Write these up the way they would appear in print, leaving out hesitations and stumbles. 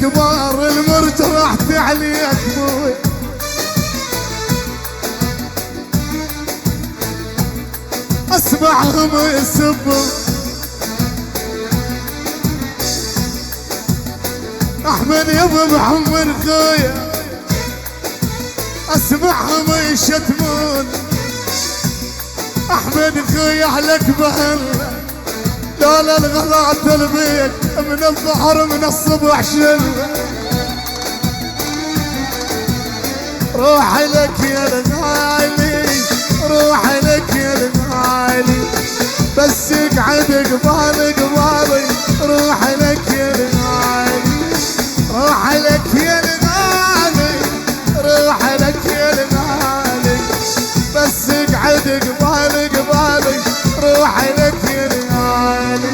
كبار المرج رحت عليك بوي اسمعهم يسبوا احمد يابا محمد خويا اسمعهم يشتمون احمد خويا لك بهلا لا الغلط البيت من الظهر من الصبح شل روح لك يا الغالي روح لك يا الغالي بس اقعد قبالي روح لك يا الغالي روح لك يا الغالي روح لك يا الغالي بس اقعد قبالي روح لك يا الغالي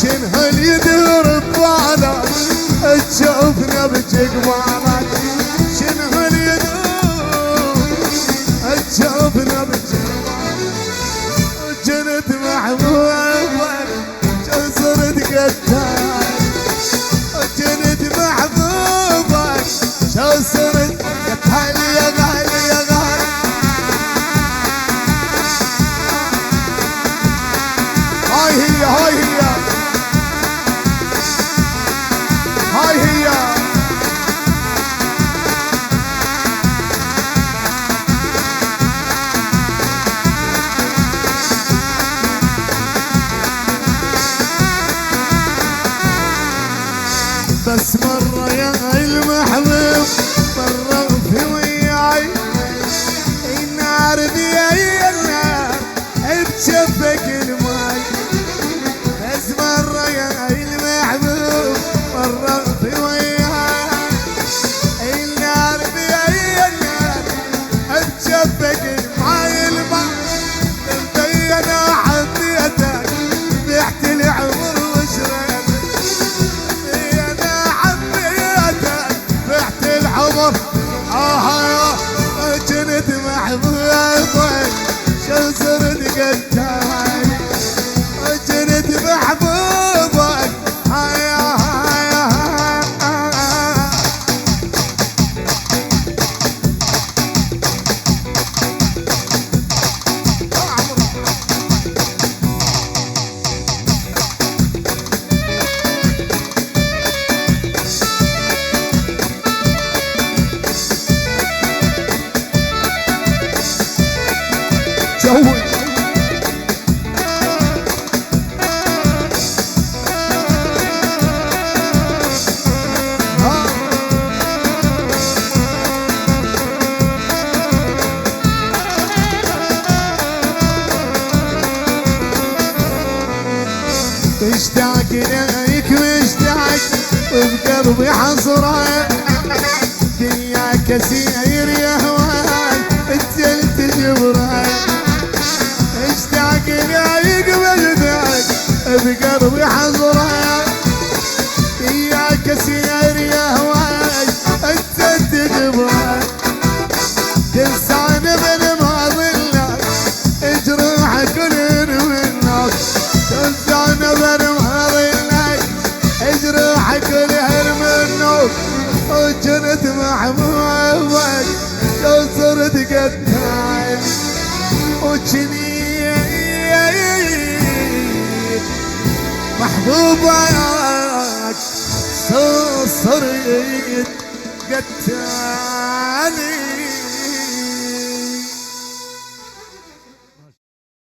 شنو اللي يدور ببالك تشوفنا بجقبالك شنو اللي يدور تشوفنا بجقبالك جنت محبوبك شو صرت قتال جنت محبوبك شو صرت قتال يا غالي يا غالي هاي هي هاي هي هاي هي بس مرة يا المحبوب مرة في وياي النار بيا النار بجفك الماي بس مرة يا المحبوب مرة في وياي النار بيا النار بجفك الماي الماي انا حبيتك بعت العمر وشريتك جنت محبوبك شو صرت قتال جنت محبوبك هيا جوي مشتاق ليك مشتاق وبقلبي حصرك دنياك سير يا هواي انت جبرك مشتاق ليك مشتاق بقلبي حصرك دنياك سير يا هواي انت جبرك تنساني من ماضي لك اجرحك كل منك تنساني من ماضي لك اجرحك كل منك وجنت محبوبك لو صرت قتال وجني محبوبك صرت قتال